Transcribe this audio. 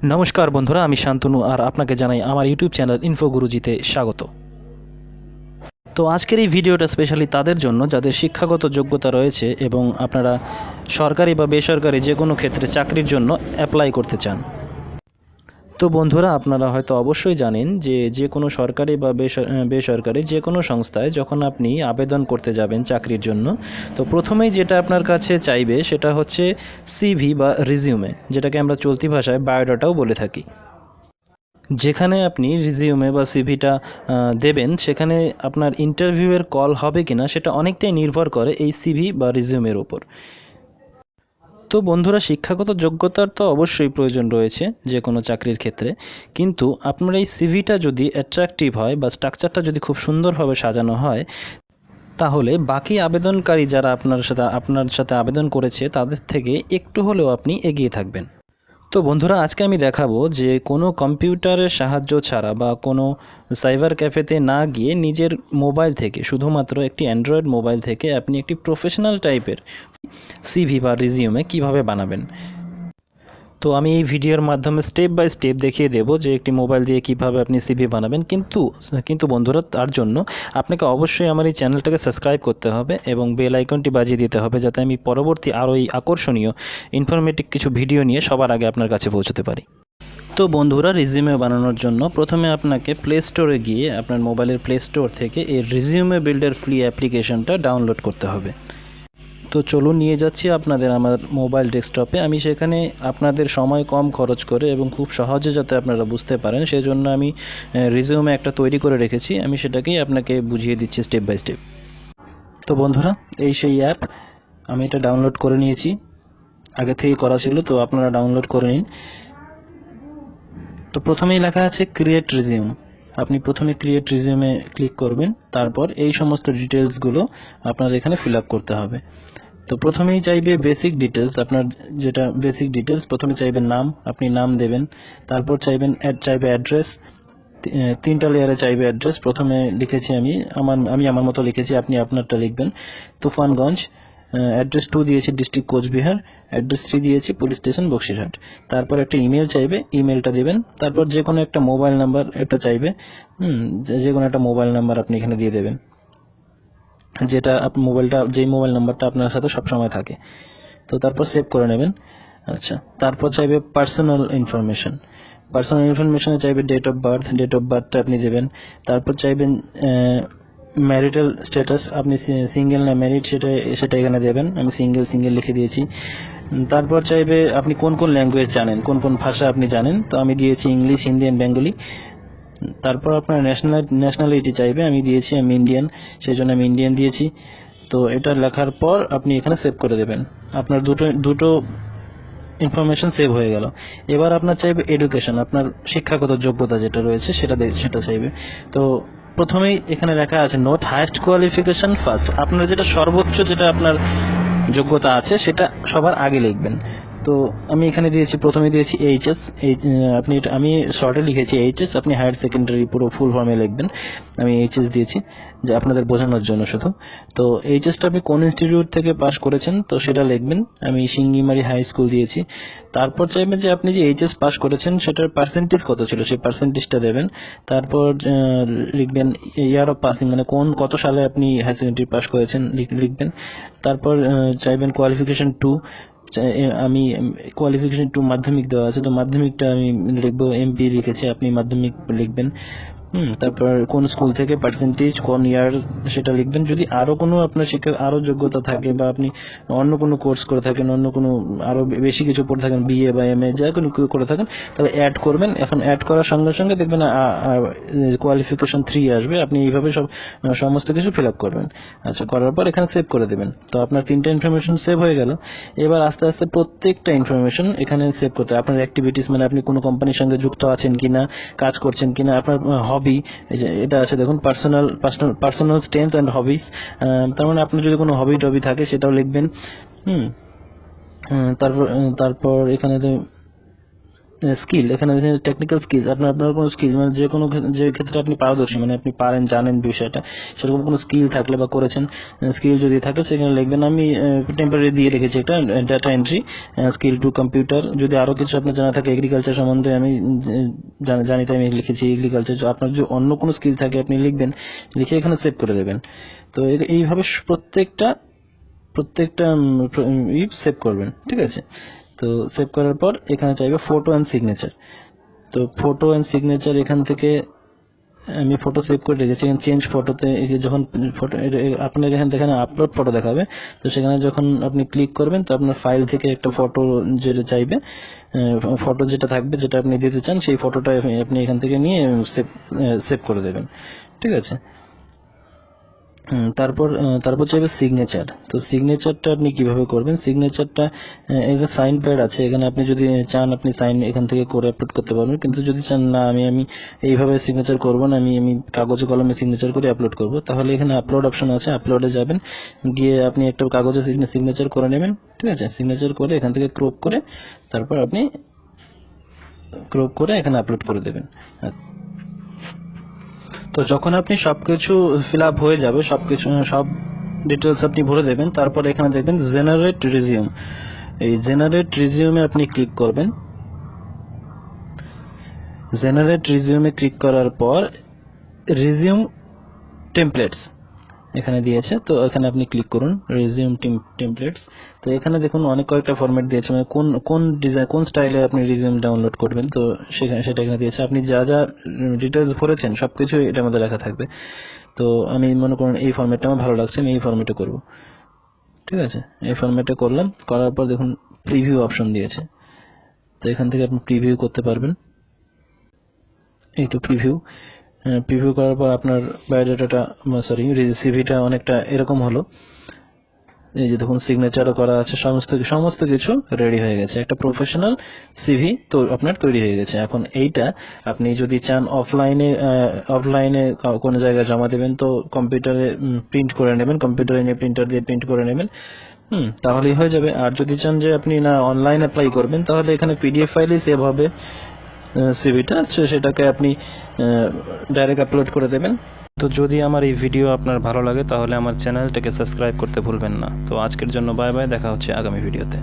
নমস্কার বন্ধুরা, আমি শান্তনু আর আপনাকে জানাই আমার ইউটিউব চ্যানেল ইনফো গুরুজিতে স্বাগত। তো আজকের এই ভিডিওটা স্পেশালি তাদের জন্য যাদের শিক্ষাগত যোগ্যতা রয়েছে এবং আপনারা সরকারি বা বেসরকারি যে কোনো ক্ষেত্রে চাকরির জন্য অ্যাপ্লাই করতে চান। তো বন্ধুরা, আপনারা হয়তো অবশ্যই জানেন যে যে কোনো সরকারি বা বেসরকারি যে কোনো সংস্থায় যখন আপনি আবেদন করতে যাবেন চাকরির জন্য, তো প্রথমেই যেটা আপনার কাছে চাইবে সেটা হচ্ছে সিভি বা রিজিউমে, যেটাকে আমরা চলতি ভাষায় বায়োডাটাও বলে থাকি। যেখানে আপনি রিজিউমে বা সিভিটা দেবেন, সেখানে আপনার ইন্টারভিউয়ের কল হবে কিনা সেটা অনেকটাই নির্ভর করে এই সিভি বা রিজিউমের ওপর। তো বন্ধুরা, শিক্ষাগত যোগ্যতার তো অবশ্যই প্রয়োজন রয়েছে যে কোনো চাকরির ক্ষেত্রে, কিন্তু আপনার এই সিভিটা যদি অ্যাট্রাকটিভ হয় বা স্ট্রাকচারটা যদি খুব সুন্দরভাবে সাজানো হয়, তাহলে বাকি আবেদনকারী যারা আপনার সাথে আবেদন করেছে তাদের থেকে একটু হলেও আপনি এগিয়ে থাকবেন। তো বন্ধুরা, আজকে আমি দেখাবো যে কোনো কম্পিউটারের সাহায্য ছাড়া বা কোনো সাইবার ক্যাফেতে না গিয়ে নিজের মোবাইল থেকে, শুধুমাত্র একটি অ্যান্ড্রয়েড মোবাইল থেকে আপনি একটি প্রফেশনাল টাইপের সিভি বা রিজিউমে কিভাবে বানাবেন। তো আমি এই ভিডিওর মাধ্যমে স্টেপ বাই স্টেপ দেখিয়ে দেব যে একটি মোবাইল দিয়ে কিভাবে আপনি সিভি বানাবেন। কিন্তু বন্ধুরা, তার জন্য আপনাকে অবশ্যই আমার এই চ্যানেলটাকে সাবস্ক্রাইব করতে হবে এবং বেল আইকনটি বাজিয়ে দিতে হবে, যাতে আমি পরবর্তী আরও এই আকর্ষণীয় ইনফরমেটিভ কিছু ভিডিও নিয়ে সবার আগে আপনার কাছে পৌঁছতে পারি। তো বন্ধুরা, রিজিউমে বানানোর জন্য প্রথমে আপনাকে প্লে স্টোরে গিয়ে আপনার মোবাইলের প্লে স্টোর থেকে এই রিজিউমে বিল্ডার ফ্রি অ্যাপ্লিকেশনটা ডাউনলোড করতে হবে। তো চলুন নিয়ে যাচ্ছি আপনাদের আমার মোবাইল ডেস্কটপে। আমি সেখানে আপনাদের সময় কম খরচ করে এবং খুব সহজে যাতে আপনারা বুঝতে পারেন সেজন্য আমি রিজিউমে একটা তৈরি করে রেখেছি, আমি সেটাকেই আপনাকে বুঝিয়ে দিচ্ছি স্টেপ বাই স্টেপ। তো বন্ধুরা, এই সেই অ্যাপ, আমি এটা ডাউনলোড করে নিয়েছি, আগে থেকেই করা ছিল, তো আপনারা ডাউনলোড করে নিন। তো প্রথমেই লেখা আছে ক্রিয়েট রিজিউম, আপনি প্রথমে ক্রিয়েট রিজিউমে ক্লিক করবেন, তারপর এই সমস্ত ডিটেলসগুলো আপনার এখানে ফিল আপ করতে হবে। তো প্রথমেই চাইবে বেসিক ডিটেলস, আপনার যেটা বেসিক ডিটেলস, প্রথমে চাইবেন নাম, আপনি নাম দেবেন। তারপর চাইবে অ্যাড্রেস, তিনটা লেয়ারে চাইবে অ্যাড্রেস। প্রথমে লিখেছি আমি আমার মতো লিখেছি, আপনি আপনারটা লিখবেন। তুফানগঞ্জ। অ্যাড্রেস 2 দিয়েছি ডিস্ট্রিক্ট কোচবিহার। অ্যাড্রেস 3 দিয়েছি পুলিশ স্টেশন বক্সিরহাট। তারপর একটা ইমেল চাইবে, ইমেলটা দেবেন। তারপর যে কোনো একটা মোবাইল নাম্বার একটা চাইবে, যে কোনো একটা মোবাইল নাম্বার আপনি এখানে দিয়ে দেবেন, যেটা যেই মোবাইল নাম্বারটা আপনার সাথে সবসময় থাকে। তো তারপর সেভ করে নেবেন। আচ্ছা, তারপর চাইবে পার্সোনাল ইনফরমেশনে চাইবে ডেট অফ বার্থটা আপনি দেবেন। তারপর চাইবেন ম্যারিটাল স্ট্যাটাস, আপনি সিঙ্গেল না ম্যারিড সেটা এখানে দেবেন। আমি সিঙ্গেল লিখে দিয়েছি। তারপর চাইবে আপনি কোন কোন ল্যাঙ্গুয়েজ জানেন, কোন কোন ভাষা আপনি জানেন, তো আমি দিয়েছি ইংলিশ, হিন্দি অ্যান্ড বেঙ্গলি। তারপর আপনার ন্যাশনালিটি চাইবে, আমি দিয়েছি আমি ইন্ডিয়ান, সেই জন্য আমি ইন্ডিয়ান দিয়েছি। তো এটা লেখার পর আপনি এখানে সেভ করে দেবেন। আপনার দুটো ইনফরমেশন সেভ হয়ে গেল। এবার আপনার চাইবে এডুকেশন, আপনার শিক্ষাগত যোগ্যতা যেটা রয়েছে সেটা চাইবে। তো প্রথমেই এখানে লেখা আছে নোট হাইয়েস্ট কোয়ালিফিকেশন ফার্স্ট, আপনার যেটা সর্বোচ্চ যেটা আপনার যোগ্যতা আছে সেটা সবার আগে লিখবেন। তো আমি এখানে প্রথমে দিয়েছি এইচএস। আমি শর্টে লিখেছি এইচএস, আপনি হায়ার সেকেন্ডারি পুরো ফুল ফর্মে লিখবেন। আমি এইচএস দিয়েছি যে আপনাদের বোঝানোর জন্য শুধু। তো এইচএসটা আপনি কোন ইনস্টিটিউট থেকে পাস করেছেন তো সেটা লিখবেন। আমি সিঙ্গিমারি হাই স্কুল দিয়েছি। তারপর চাইবেন যে আপনি যে এইচএস পাস করেছেন সেটার পার্সেন্টেজ কত ছিল, সেই পার্সেন্টেজটা দেবেন। তারপর লিখবেন ইয়ার অফ পাসিং, মানে কত সালে আপনি হায়ার সেকেন্ডারি পাস করেছেন লিখবেন। তারপর চাইবেন কোয়ালিফিকেশন 2, আমি কোয়ালিফিকেশন 2 মাধ্যমিক দেওয়া আছে, তো মাধ্যমিকটা আমি লিখবো, এমপি লিখেছি, আপনি মাধ্যমিক লিখবেন। তারপর কোন স্কুল থেকে পার্সেন্টেজ, কোন ইয়ার সেটা লিখবেন। যদি আরো কোনো আপনার শিক্ষার আরো যোগ্যতা থাকে বা আপনি অন্য কোনো কোর্স করে থাকেন, অন্য কোনো আরো বেশি কিছু পড়ে থাকেন, বিএ বা এমএ যা কোনো করে থাকেন, তাহলে অ্যাড করবেন। এখন অ্যাড করার সঙ্গে সঙ্গে দেখবেন কোয়ালিফিকেশন 3 আসবে, আপনি এইভাবে সমস্ত কিছু ফিল আপ করবেন। আচ্ছা, করার পর এখানে সেভ করে দেবেন। তো আপনার 3টা ইনফরমেশন সেভ হয়ে গেল। এবার আস্তে আস্তে প্রত্যেকটা ইনফরমেশন এখানে সেভ করতে হবে। আপনার অ্যাক্টিভিটিস, মানে আপনি কোনো কোম্পানির সঙ্গে যুক্ত আছেন কিনা, কাজ করছেন কিনা, আপনার হবি, এটা আছে দেখুন, পার্সোনাল স্ট্রেংথ অ্যান্ড হবিস, তার মানে আপনার যদি কোনো হবি টবি থাকে সেটাও লিখবেন। তারপর এখানে স্কিল, এখানে টেকনিক্যাল স্কিলস, আপনার কোনো স্কিল মানে যে ক্ষেত্রে আপনি পারদর্শী, মানে আপনি পারেন জানেন বিষয়টা, সেরকম কোনো স্কিল থাকলে বা করেছেন, স্কিল যদি থাকে সেখানে লিখবেন। আমি টেম্পোরারি দিয়ে রেখেছি একটা data entry skill to computer. যদি আরও কিছু আপনার জানা থাকে এগ্রিকালচার সম্বন্ধে, আমি জানি তাই আমি লিখেছি এগ্রিকালচার। আপনার যদি অন্য কোনো স্কিল থাকে আপনি লিখবেন, লিখে এখানে সেভ করে দেবেন। তো এইভাবে প্রত্যেকটা সেভ করবেন, ঠিক আছে। তো সেভ করার পর এখানে চাইবে ফটো অ্যান্ড সিগনেচার। তো ফটো অ্যান্ড সিগনেচার এখান থেকে আমি ফটো সেভ করে রেখেছি। এখানে চেঞ্জ ফটোতে যখন ফটো আপনার এখানে আপলোড ফটো দেখাবে, তো সেখানে যখন আপনি ক্লিক করবেন তো আপনার ফাইল থেকে একটা ফটো যেটা চাইবে, ফটো যেটা থাকবে যেটা আপনি দিতে চান সেই ফটোটা আপনি এখান থেকে নিয়ে সেভ করে দেবেন, ঠিক আছে। তারপর চাইবে সিগনেচার। তো সিগনেচারটা আপনি কিভাবে করবেন? সিগনেচারটা এখানে সাইন প্যাড আছে, এখানে আপনি যদি চান আপনি সাইন এখান থেকে করে আপলোড করতে পারবেন, কিন্তু যদি চান না আমি এইভাবে সিগনেচার করব না, আমি কাগজে কলমে সিগনেচার করে আপলোড করব, তাহলে এখানে আপলোড অপশন আছে, আপলোডে যাবেন, গিয়ে আপনি একটা কাগজে সিগনেচার করে নেবেন, ঠিক আছে। সিগনেচার করে এখান থেকে ক্রপ করে তারপর আপনি এখানে আপলোড করে দেবেন। তো যখন আপনি সবকিছু ফিল আপ হয়ে যাবে, সব ডিটেলস আপনি ভরে দেবেন, তারপর এখানে দেখবেন জেনারেট রিজিউম। এই জেনারেট রিজিউমে আপনি ক্লিক করবেন। জেনারেট রিজিউমে ক্লিক করার পর রিজিউম টেমপ্লেটস এখানে দিয়েছে, তো এখানে আপনি ক্লিক করুন রিজিউম টেমপ্লেটস। তো এখানে দেখুন অনেক কয়েকটা ফরম্যাট দিয়েছে, মানে কোন ডিজাইন কোন স্টাইলে আপনি রিজিউম ডাউনলোড করবেন, তো সেটা এখানে দিয়েছে। আপনি যা ডিটেলস ভরেছেন সবকিছু এটার মধ্যে লেখা থাকবে। তো আমি মনে করুন এই ফরম্যাটটা আমার ভালো লাগছে, আমি এই ফরম্যাটে করব, ঠিক আছে। এই ফরম্যাটে করলাম, করার পর দেখুন প্রিভিউ অপশন দিয়েছে, তো এখান থেকে আপনি প্রিভিউ করতে পারবেন। এই তো প্রিভিউ করার পর আপনার বায়োডাটাটা সিভিটা অনেকটা এরকম হলো। এই যে দেখুন সিগনেচারও করা আছে, সমস্ত কিছু রেডি হয়ে গেছে, একটা প্রফেশনাল সিভি তো আপনার তৈরি হয়ে গেছে। এখন এইটা আপনি যদি চান অফলাইনে কোনো জায়গায় জমা দেবেন, তো কম্পিউটারে প্রিন্ট করে নেবেন, কম্পিউটারে নিয়ে প্রিন্টার দিয়ে প্রিন্ট করে নেবেন, তাহলেই হয়ে যাবে। আর যদি চান যে আপনি না অনলাইন অ্যাপ্লাই করবেন, তাহলে এখানে পিডিএফ ফাইলেই সেভ হবে সিভিটা, সেটাকে আপনি ডাইরেক্ট আপলোড করে দেবেন। তো যদি আমার এই ভিডিও আপনার ভালো লাগে তাহলে আমার চ্যানেলটাকে সাবস্ক্রাইব করতে ভুলবেন না। তো আজকের জন্য বাই বাই, দেখা হচ্ছে আগামী ভিডিওতে।